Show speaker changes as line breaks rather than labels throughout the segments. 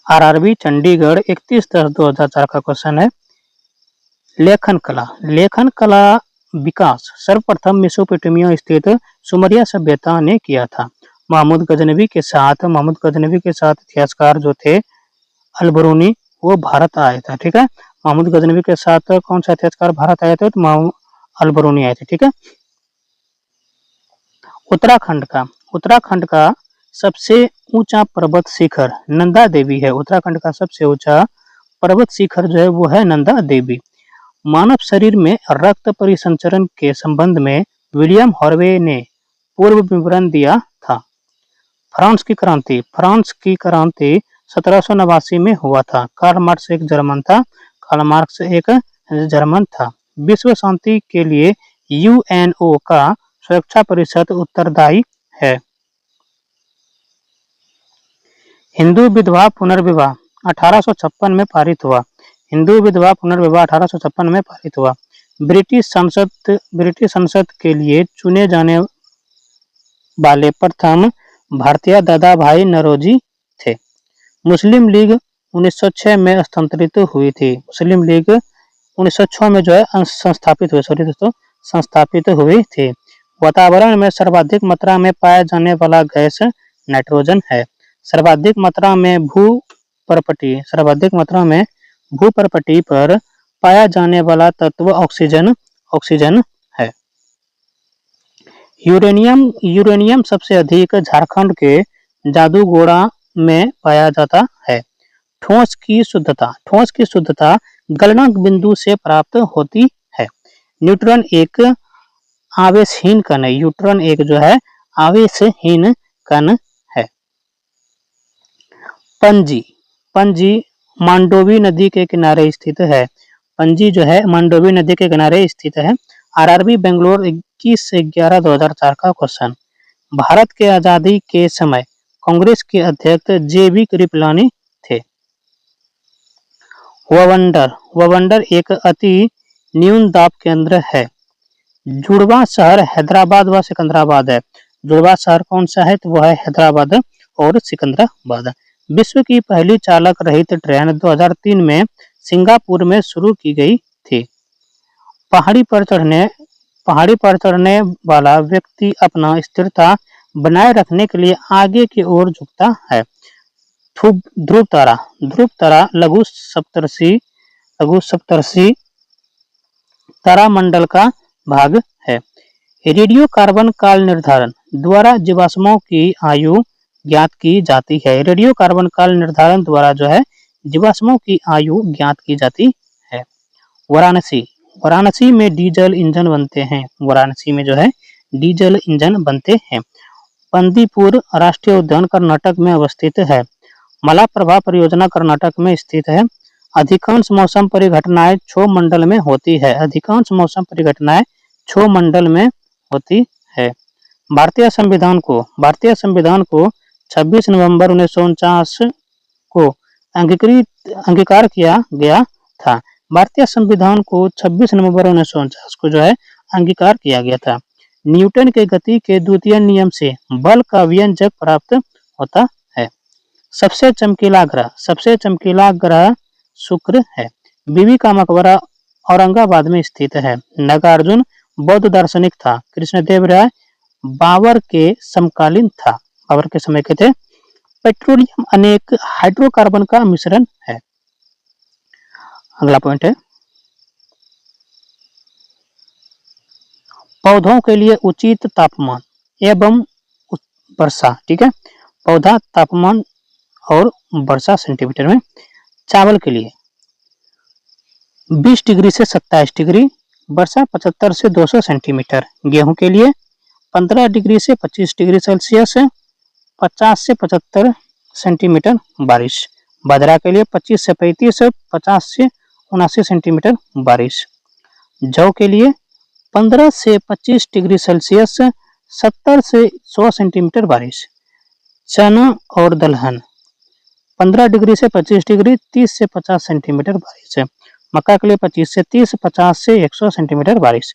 RRB Chandigarh 31/10/2004 का question है। लेखन कला, लेखन कला विकास सर्वप्रथम मेसोपोटामिया स्थित सुमरिया सभ्यता ने किया था। महमूद गजनवी के साथ इतिहासकार जो थे अलबरूनी, वो भारत आए थे। ठीक है, महमूद गजनवी के साथ कौन सा इतिहासकार भारत आए थे? तो अलबरूनी आए थे। ठीक है, उत्तराखंड का सबसे ऊंचा पर्वत शिखर नंदा देवी है। उत्तराखंड का सबसे ऊंचा पर्वत शिखर जो है वो है नंदा देवी। मानव शरीर में रक्त परिसंचरण के संबंध में विलियम हार्वे ने पूर्व विवरण दिया था। फ्रांस की क्रांति 1789 में हुआ था। कार्ल मार्क्स एक जर्मन था। विश्व शांति के लिए यूएनओ का सुरक्षा परिषद उत्तरदायी है। हिंदू विधवा पुनर्विवाह 1856 में पारित हुआ। हिंदू विधवा पुनर्विवाह 1856 में पारित हुआ। ब्रिटिश संसद के लिए चुने जाने वाले प्रथम भारतीय दादा भाई नौरोजी थे। मुस्लिम लीग 1906 में स्थानांतरित हुई थी। मुस्लिम लीग 1906 में जो है संस्थापित हुई थी। वातावरण में सर्वाधिक मात्रा में पाया जाने वाला गैस नाइट्रोजन है। सर्वाधिक मात्रा में भूपर्पटी पर पाया जाने वाला तत्व ऑक्सीजन है। यूरेनियम सबसे अधिक झारखंड के जादूगोड़ा में पाया जाता है। ठोस की शुद्धता गलनांक बिंदु से प्राप्त होती है। न्यूट्रॉन एक आवेशहीन कण है। पणजी मांडोवी नदी के किनारे स्थित है। पणजी जो है मांडोवी नदी के किनारे स्थित है। आरआरबी बेंगलोर 21/11/2004 का क्वेश्चन। भारत के आजादी के समय कांग्रेस के अध्यक्ष जेबी कृपलानी थे। ववंडर एक अति न्यून दाब केंद्र है। जुड़वा शहर हैदराबाद व सिकंदराबाद है। जुड़वा शहर कौन सा है? तो वह है हैदराबाद और सिकंदराबाद। विश्व की पहली चालक रहित ट्रेन 2003 में सिंगापुर में शुरू की गई थी। पहाड़ी पर चढ़ने वाला व्यक्ति अपना स्थिरता बनाए रखने के लिए आगे की ओर झुकता है। ध्रुव तारा लघु सप्तर्षि तारामंडल का भाग है। रेडियो कार्बन काल निर्धारण द्वारा जीवाश्मों की आयु ज्ञात की जाती है। रेडियो कार्बन काल निर्धारण द्वारा जो है जीवाश्मों की आयु ज्ञात की जाती है। वाराणसी में डीजल इंजन बनते हैं। वाराणसी में जो है डीजल इंजन बनते हैं। बंदीपुर राष्ट्रीय उद्यान कर्नाटक में अवस्थित है। मलाप्रभा परियोजना कर्नाटक में स्थित है। अधिकांश मौसम परिघटनाएं क्षोभ मंडल में होती है। अधिकांश मौसम परिघटनाएं क्षोभ मंडल में होती है। भारतीय संविधान को 26 नवंबर 1949 को अंगीकार किया गया था। भारतीय संविधान को 26 नवंबर 1949 को जो है अंगीकार किया गया था। न्यूटन के गति के द्वितीय नियम से बल का व्यंजक प्राप्त होता है। सबसे चमकीला ग्रह शुक्र है। बीबी का मकबरा औरंगाबाद में स्थित है। नागार्जुन बौद्ध दार्शनिक था। कृष्णदेवराय बाबर के समकालीन था। बाबर के समय के थे। पेट्रोलियम अनेक हाइड्रोकार्बन का मिश्रण है। अगला पॉइंट है पौधों के लिए उचित तापमान एवं वर्षा। ठीक है, पौधा तापमान और वर्षा सेंटीमीटर में। चावल के लिए 20 डिग्री से 27 डिग्री वर्षा, 75 से 200 सेंटीमीटर। गेहूं के लिए 15 डिग्री से 25 डिग्री सेल्सियस, 50 से 75 सेंटीमीटर बारिश। बाजरा के लिए 25 से 35, 50 से 79 सेंटीमीटर बारिश। जौ के लिए 15 से 25 डिग्री सेल्सियस, 70 से 100 सेंटीमीटर बारिश। चना और दलहन 15 डिग्री से 25 डिग्री, 30 से 50 सेंटीमीटर बारिश। मक्का के लिए 25 से 30, 50 से 100 सेंटीमीटर बारिश।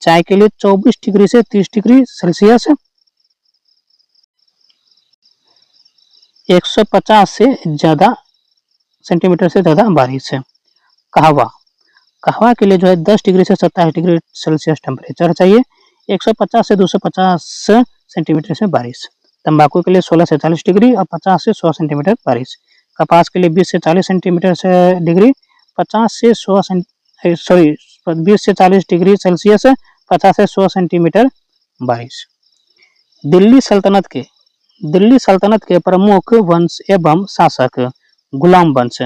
चाय के लिए 24 डिग्री से 30 डिग्री सेल्सियस, 150 से ज्यादा सेंटीमीटर से ज़्यादा बारिश है। कहवा कहवा के लिए जो है 10 डिग्री से 27 डिग्री सेल्सियस टेम्परेचर चाहिए। 150 से 250 सेंटीमीटर से बारिश। तंबाकू के लिए 16 से 40 डिग्री और 50 से 100 सेंटीमीटर बारिश। कपास के लिए 20 से 40 सेंटीमीटर से डिग्री 50 से 100 सॉरी 20 से 40 डिग्री सेल्सियस 50 से 100 सेंटीमीटर बारिश। दिल्ली सल्तनत के प्रमुख वंश एवं शासक गुलाम वंश।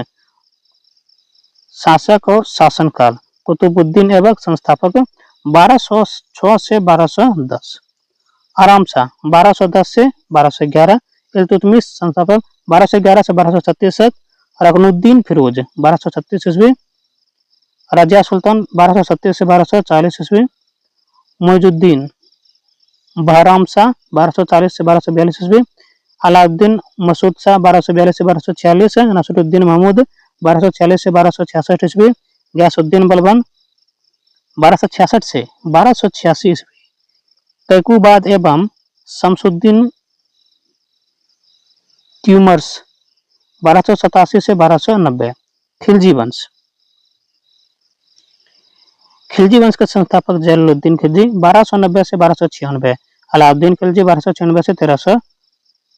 शासक और शासनकाल कुतुबुद्दीन ऐबक संस्थापक 1206 से 1210। आराम शाह 1210 से 1211। इल्तुतमिश संस्थापक 1211 से 1236। रकनुद्दीन फिरोज 1236 ईस्वी। रजिया सुल्तान 1237 से 1240 ईस्वी। मोइजुद्दीन बहराम शाह 1240 से 1242 ईस्वी। अलाउद्दीन मसूद शाह 1242 से 1246। नसरुद्दीन महमूद 1246 से 1266 ईस्वी। गयासुद्दीन बलबन 1266 से 1286 ईस्वी। कैकुबाद एवं शमसुद्दीन ट्यूमर्स 1287 से 1290। खिलजी वंश के संस्थापक जलालुद्दीन खिलजी 1290 से 1296। अलाउद्दीन खिलजी 1296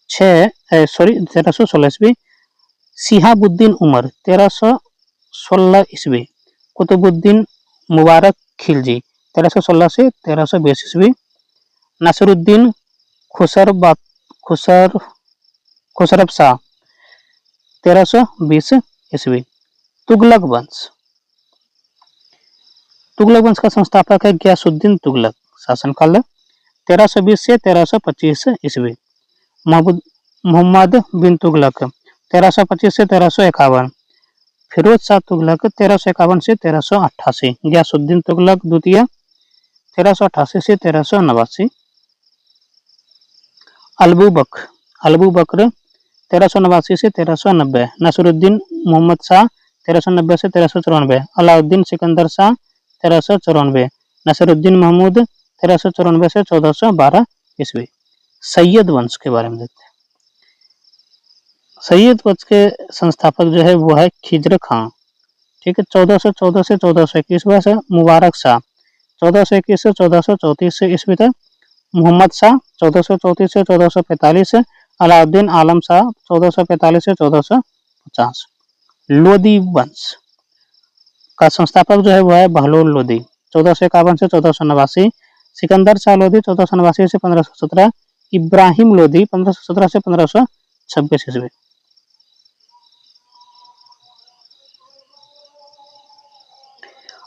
से 1316 ईस्वी। शिहाबुद्दीन उमर 1316 ईस्वी। कुतुबुद्दीन मुबारक खिलजी 1316 से 1320 ईस्वी। नसरुद्दीन खुसरब शाह 1320 ईस्वी। तुगलक वंश का संस्थापक है गयासुद्दीन तुगलक। शासनकाल 1320 से 1325 ईस्वी। मोहम्मद बिन तुगलक 1325 से 1351। फिरोज शाह तुगलक 1351 से 1388। गयासुद्दीन तुगलक द्वितीय 1388 से 1389। अलबू बकर 1389 से 1390। नसरुद्दीन मोहम्मद शाह 1390 से 1394। अलाउद्दीन सिकंदर शाह 1394। नसरुद्दीन महमूद 1394 से 1412 ईस्वी। सैयद वंश के बारे में देखते हैं। सैयद वंश के संस्थापक जो है वो है खिजर खां। ठीक है, 1414 से 1421 से मुबारक शाह 1421 से 1434 ईस्वी तक। मोहम्मद शाह 1434 से 1445। अलाउद्दीन आलम शाह 1445 से 1450। लोदी वंश का संस्थापक जो है वो है बहलोल लोदी 1451 से 1489। सिकंदर शाह लोदी 1489 से 1517। इब्राहिम लोदी 1517 से 1526 ईस्वी।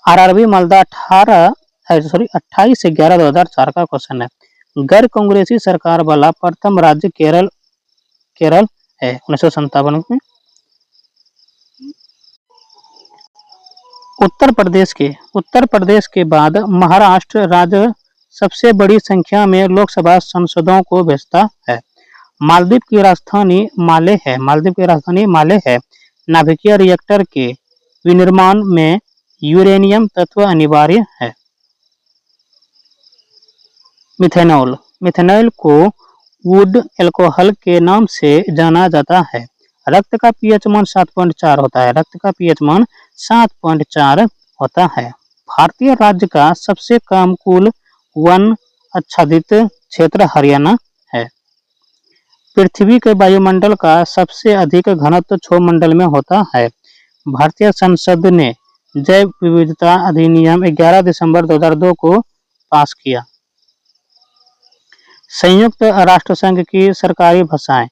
आरआरबी मालदा 28/11/2004 का क्वेश्चन है। गैर कांग्रेसी सरकार वाला प्रथम राज्य केरल है 1957 में। उत्तर प्रदेश के बाद महाराष्ट्र राज्य सबसे बड़ी संख्या में लोकसभा सांसदों को भेजता है। मालदीव की राजधानी माले है। नाभिकीय रिएक्टर के विनिर्माण में यूरेनियम तत्व अनिवार्य है। मिथेनॉल को वुड अल्कोहल के नाम से जाना जाता है। रक्त का पीएच मान 7.4 होता है। भारतीय राज्य का सबसे कम कुल वन आच्छादित क्षेत्र हरियाणा है। पृथ्वी के वायुमंडल का सबसे अधिक घनत्व क्षोभमंडल में होता है। भारतीय संसद ने जैव विविधता अधिनियम 11 दिसंबर 2002 को पास किया। संयुक्त राष्ट्र संघ की सरकारी भाषाएं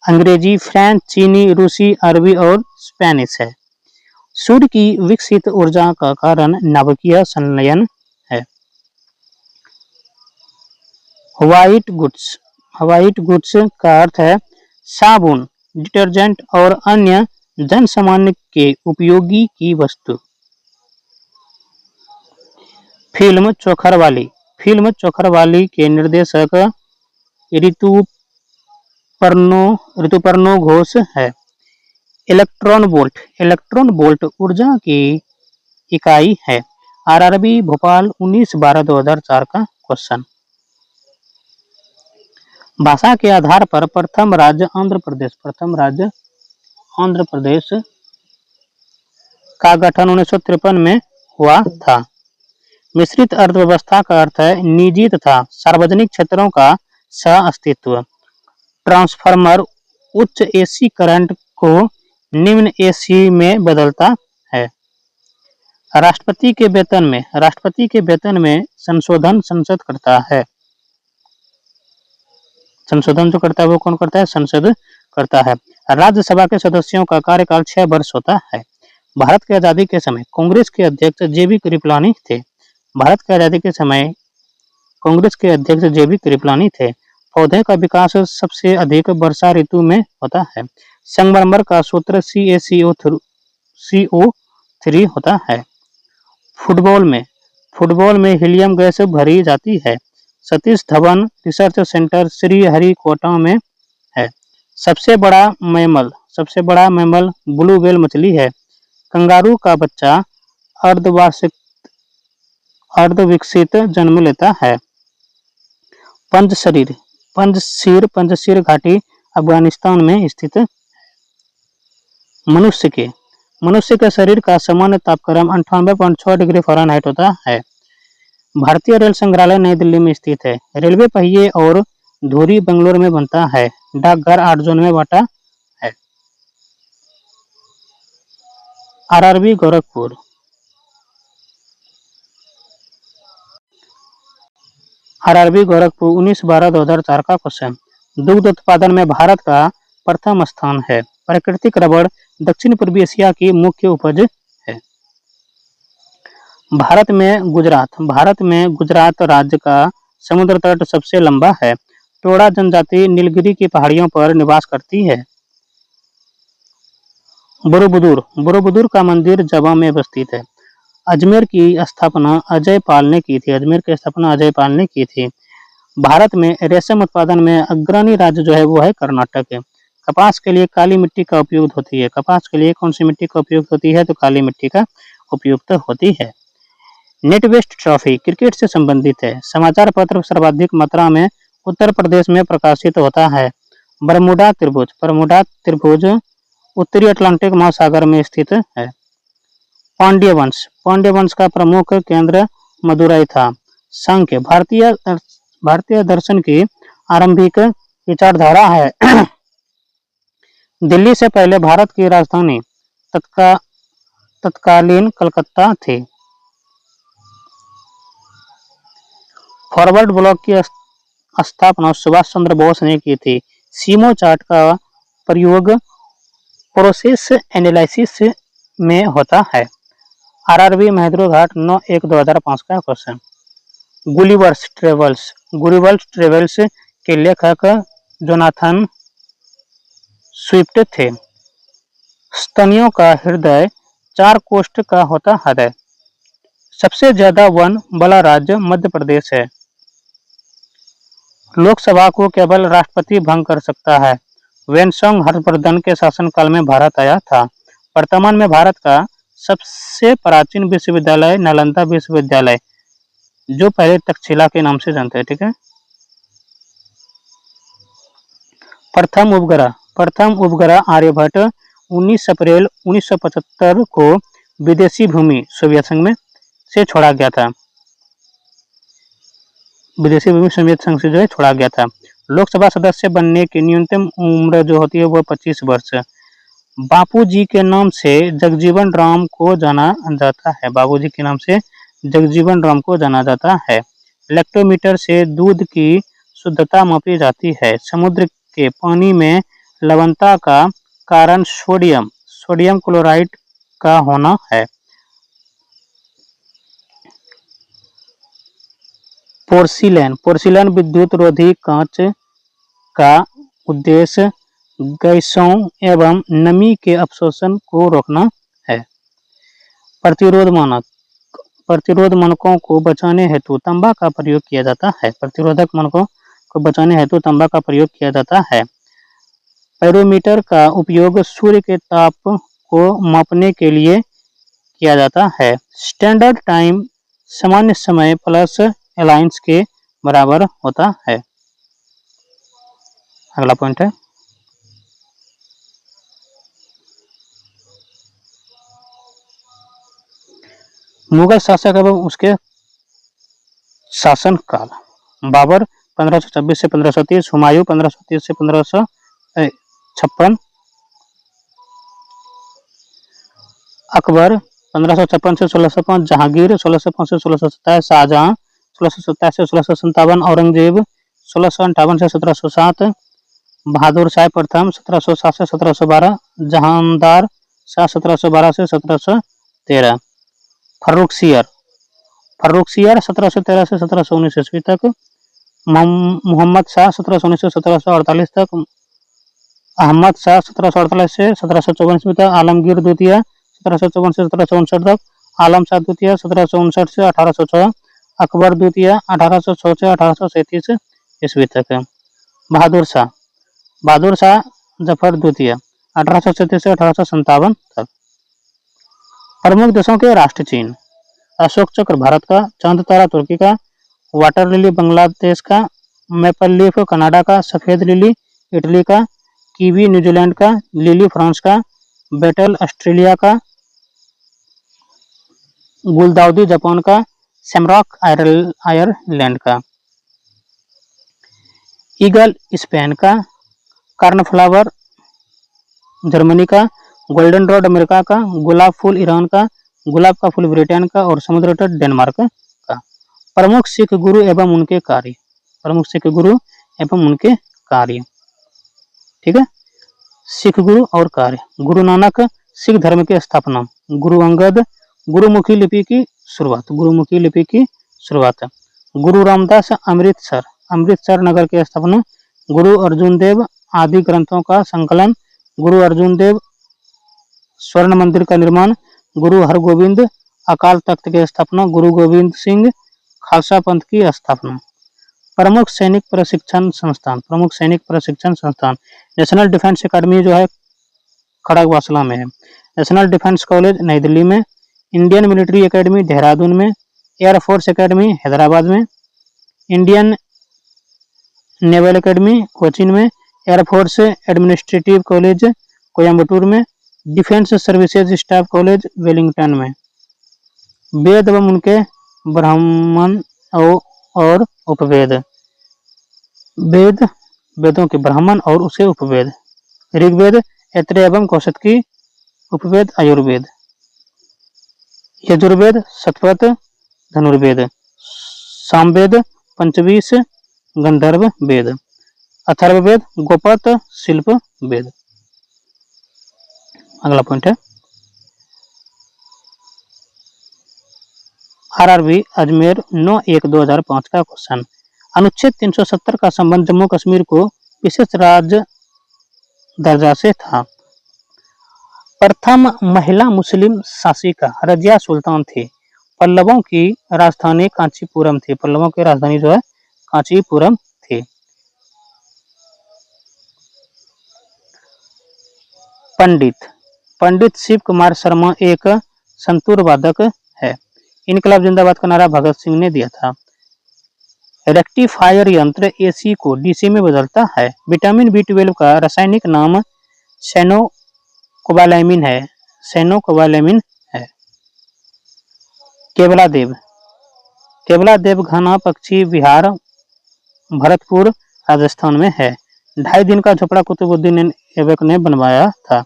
अंग्रेजी, फ्रेंच, चीनी, रूसी, अरबी और स्पेनिश है। सूर्य की विकसित ऊर्जा का कारण नाभिकीय संलयन है। व्हाइट गुड्स का अर्थ है साबुन, डिटर्जेंट और अन्य जन सामान्य के उपयोगी की वस्तु। फिल्म चोखरवाली के निर्देशक ऋतुपर्नो घोष है। इलेक्ट्रॉन वोल्ट ऊर्जा की इकाई है। आरआरबी भोपाल 19/12/2004 का क्वेश्चन। भाषा के आधार पर प्रथम राज्य आंध्र प्रदेश आंध्र प्रदेश का गठन 1953 में हुआ था। मिश्रित अर्थव्यवस्था का अर्थ है निजी तथा सार्वजनिक क्षेत्रों का सह अस्तित्व। ट्रांसफार्मर उच्च एसी करंट को निम्न एसी में बदलता है। राष्ट्रपति के वेतन में संशोधन संसद करता है। संशोधन जो करता है वो कौन करता है? संसद करता है। राज्यसभा के सदस्यों का कार्यकाल 6 वर्ष होता है। भारत की आजादी के समय कांग्रेस के अध्यक्ष जेबी कृपलानी थे। भारत की आजादी के समय कांग्रेस के अध्यक्ष जेबी कृपलानी थे। पौधे का विकास सबसे अधिक वर्षा ऋतु में होता है। संगमरमर का सूत्र CO3 होता है। फुटबॉल में हीलियम गैस भरी जाती है। सतीश धवन रिसर्च सेंटर श्रीहरिकोटा में है। सबसे बड़ा मैमल ब्लू व्हेल मछली है। कंगारू का बच्चा अर्धविकसित जन्म लेता है। पंजशीर घाटी अफगानिस्तान में स्थित है। मनुष्य के शरीर का सामान्य तापक्रम 98.6 डिग्री फ़ारेनहाइट होता है। भारतीय रेल संग्रहालय नई दिल्ली में स्थित है। रेलवे पहिए और धुरी बेंगलोर में बनता है। डाकघर 8 जोन में बांटा है। आरआरबी गोरखपुर 19/12/2004 का क्वेश्चन। दुग्ध उत्पादन में भारत का प्रथम स्थान है। प्राकृतिक रबड़ दक्षिण पूर्वी एशिया की मुख्य उपज है। भारत में गुजरात राज्य का समुद्र तट सबसे लंबा है। टोडा जनजाति नीलगिरी की पहाड़ियों पर निवास करती है। बोरोबुदुर का मंदिर जावा में अवस्थित है। अजमेर की स्थापना अजय पाल ने की थी। भारत में रेशम उत्पादन में अग्रणी राज्य जो है वो है कर्नाटक है। कपास के लिए काली मिट्टी का उपयोग होती है। कपास के लिए कौन सी मिट्टी का उपयोग होती है? तो काली मिट्टी का उपयुक्त होती है। नेटवेस्ट ट्रॉफी क्रिकेट से संबंधित है। समाचार पत्र सर्वाधिक मात्रा में उत्तर प्रदेश में प्रकाशित होता है। बरमुडा त्रिभुज उत्तरी अटलांटिक महासागर में स्थित है। पांड्य वंश का प्रमुख केंद्र मदुरई था। सांख्य भारतीय दर्शन की आरंभिक विचारधारा है। दिल्ली से पहले भारत की राजधानी तत्कालीन कलकत्ता थी। फॉरवर्ड ब्लॉक की स्थापना सुभाष चंद्र बोस ने की थी। सीमो चार्ट का प्रयोग प्रोसेस एनालिसिस में होता है। आरआरबी महेंद्र घाट 9/1/2005 का क्वेश्चन। गुलिवर्स ट्रेवल्स के लेखक जोनाथन स्विफ्ट थे। स्तनियों का हृदय 4 कोष्ठ का होता है। सबसे ज्यादा वन वाला राज्य मध्य प्रदेश है। लोकसभा को केवल राष्ट्रपति भंग कर सकता है। वेनसोंग हर्षवर्धन के शासनकाल में भारत आया था। वर्तमान में भारत का सबसे प्राचीन विश्वविद्यालय नालंदा विश्वविद्यालय, जो पहले तक्षशिला के नाम से जानते हैं। ठीक है। प्रथम उपग्रह आर्यभट्ट 19 अप्रैल 1975 को विदेशी भूमि सोवियत संघ में से छोड़ा गया था। लोकसभा सदस्य बनने की न्यूनतम उम्र जो होती है वो 25 वर्ष। बापूजी के नाम से जगजीवन राम को जाना जाता है। लैक्टोमीटर से दूध की शुद्धता मापी जाती है। समुद्र के पानी में लवणता का कारण सोडियम क्लोराइड का होना है। पोर्सिलेन विद्युत रोधी कांच का उद्देश्य गैसों एवं नमी के अवशोषण को रोकना है। प्रतिरोध मानकों को बचाने हेतु तांबा का प्रयोग किया जाता है। प्रतिरोधक मानकों को बचाने हेतु तांबा का प्रयोग किया जाता है। बैरोमीटर का उपयोग सूर्य के ताप को मापने के लिए किया जाता है। स्टैंडर्ड टाइम सामान्य समय प्लस अलायंस के बराबर होता है। अगला पॉइंट है मुगल शासक एवं उसके शासन काल। बाबर 1526 से 1530, हुमायूं 1530 से 1556, अकबर 1556 से 1605, जहांगीर 1605 से 1627, शाहजहां 1627 से 1657, औरंगजेब 1658 से 1707, बहादुर शाह प्रथम 1707 से 1712, जहानदार शाह 1712 से 1713, फर्रुखसियर फर्रुखसियर 1713 से 1719 ईस्वी तक, मोहम्मद शाह 1719 से 1748 तक, अहमद शाह 1748 से 1754 ईस्वी तक, आलमगीर द्वितीय 1754 से 1759 तक, आलम शाह द्वितीय 1759 से 1806, अकबर द्वितीय 1806 से 1837 ईस्वी तक, बहादुर शाह जफर द्वितीय 1837 से 1857 तक। प्रमुख देशों के राष्ट्र चिन्ह। अशोक चक्र भारत का, चांद तारा तुर्की का, वाटर लिली बांग्लादेश का, मैपल लीफ कनाडा का, सफेद लिली इटली का, कीवी न्यूजीलैंड का, लिली फ्रांस का, बेटल ऑस्ट्रेलिया का, गुलदाउदी जापान का, शैमरॉक आयरलैंड का, ईगल स्पेन का, कार्नफ्लावर जर्मनी का, गोल्डन रोड अमेरिका का, गुलाब फूल ईरान का, गुलाब का फूल ब्रिटेन का और समुद्र तट डेनमार्क का। प्रमुख सिख गुरु एवं उनके कार्य। प्रमुख सिख गुरु एवं उनके कार्य। ठीक है, सिख गुरु और कार्य। गुरु नानक सिख धर्म की स्थापना। गुरु अंगद गुरुमुखी लिपि की शुरुआत। गुरुमुखी लिपि की शुरुआत। गुरु रामदास अमृतसर नगर की स्थापना। गुरु अर्जुन देव आदि ग्रंथों का संकलन। गुरु अर्जुन देव स्वर्ण मंदिर का निर्माण। गुरु हरगोविंद अकाल तख्त की स्थापना। गुरु गोविंद सिंह खालसा पंथ की स्थापना। प्रमुख सैनिक प्रशिक्षण संस्थान। प्रमुख सैनिक प्रशिक्षण संस्थान। नेशनल डिफेंस अकेडमी जो है खड़गवासला में है। नेशनल डिफेंस कॉलेज नई दिल्ली में। इंडियन मिलिट्री एकेडमी देहरादून में। एयरफोर्स एकेडमी हैदराबाद में। इंडियन नेवल एकेडमी कोचीन में। एयरफोर्स एडमिनिस्ट्रेटिव कॉलेज कोयम्बटूर में। Defence services staff college Wellington में। वेद एवं उनके ब्राह्मण और उपवेद। वेद वेदों के ब्राह्मण और उसे उपवेद। ऋग्वेद ऐत्रेय एवं कौशिकी, उपवेद आयुर्वेद। यजुर्वेद शतपथ धनुर्वेद। सामवेद पंचवीस गंधर्व वेद। अथर्ववेद गोपत शिल्प वेद। अगला पॉइंट है आरआरबी अजमेर 9/1/2005 का क्वेश्चन। अनुच्छेद 370 का संबंध जम्मू कश्मीर को विशेष राज्य दर्जा से था। प्रथम महिला मुस्लिम शासिका रजिया सुल्तान थी। पल्लवों की राजधानी कांचीपुरम थी। पल्लवों की राजधानी जो है कांचीपुरम थी। पंडित शिव कुमार शर्मा एक संतूर वादक है। इनकलाब जिंदाबाद का नारा भगत सिंह ने दिया था। रेक्टिफायर यंत्र एसी को डीसी में बदलता है। विटामिन बी12 का रासायनिक नाम साइनोकोबालैमिन है। केवलादेव घना पक्षी विहार भरतपुर राजस्थान में है। 2.5 दिन का झोपड़ा कुतुबुद्दीन ऐबक ने बनवाया था।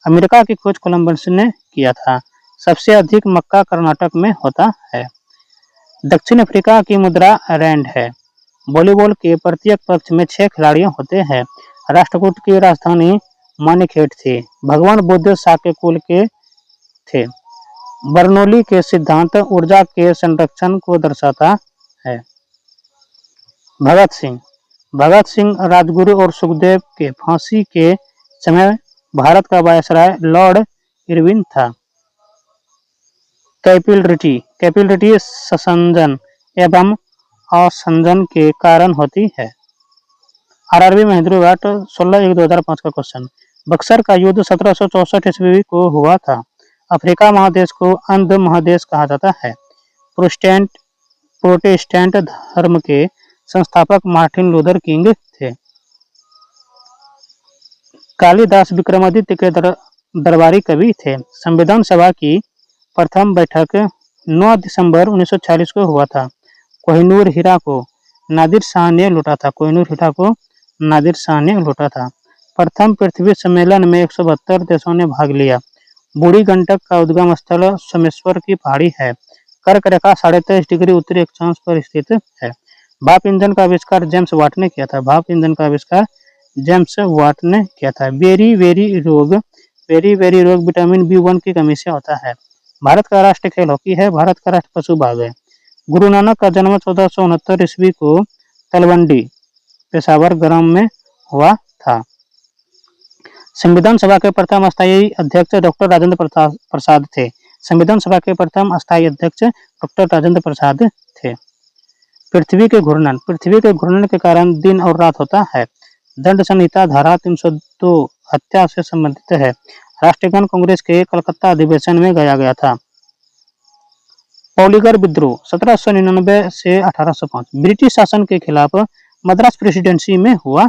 अमेरिका की खोज कोलंबस ने किया था। सबसे अधिक मक्का कर्नाटक में होता है। दक्षिण अफ्रीका की मुद्रा रैंड है। वॉलीबॉल के प्रत्येक पक्ष में 6 खिलाड़ी होते हैं। राष्ट्रकूट की राजधानी मानेकशॉट थी। भगवान बुद्ध शाक्य कुल के थे। बर्नौली के सिद्धांत ऊर्जा के संरक्षण को दर्शाता है। भगत सिंह राजगुरु और सुखदेव के फांसी के समय भारत का वायसराय लॉर्ड इरविन था। कैपिलरिटी संजन एवं असंजन के कारण होती है। आरआरबी में हैदराबाद 16/1/2005 का क्वेश्चन। बक्सर का युद्ध 1764 ईस्वी को हुआ था। अफ्रीका महादेश को अंध महादेश कहा जाता है। प्रोटेस्टेंट धर्म के संस्थापक मार्टिन लूथर किंग थे। कालिदास विक्रमादित्य के दरबारी कवि थे। संविधान सभा की प्रथम बैठक 9 दिसंबर 1940 को हुआ था। कोहिनूर हीरा को नादिर शाह ने लूटा था। कोहिनूर हीरा को नादिर शाह ने लूटा था। प्रथम पृथ्वी सम्मेलन में 172 देशों ने भाग लिया। बूढ़ी गंडक का उद्गम स्थल सोमेश्वर की पहाड़ी है। कर्क रेखा 23.5 डिग्री उत्तरी अक्षांश पर स्थित है। भाप ईंधन का आविष्कार जेम्स वाट ने किया था। भाप ईंधन का आविष्कार जेम्स वाट ने किया था। वेरी रोग विटामिन B1 की कमी से होता है। भारत का राष्ट्रीय खेल हॉकी है। भारत का राष्ट्र पशु बाघ है। गुरु नानक का जन्म 1469 ईस्वी को तलवंडी पेशावर ग्राम में हुआ था। संविधान सभा के प्रथम अस्थायी अध्यक्ष डॉक्टर राजेंद्र प्रसाद थे। संविधान सभा के प्रथम अस्थायी अध्यक्ष डॉक्टर राजेंद्र प्रसाद थे। पृथ्वी के घूर्णन के कारण दिन और रात होता है। दंड संहिता धारा 302 हत्या से संबंधित है। राष्ट्रीय कांग्रेस के कलकत्ता अधिवेशन में गाया गया था। पॉलीगर विद्रोह 1799 से 1805 ब्रिटिश शासन के खिलाफ मद्रास प्रेसिडेंसी में हुआ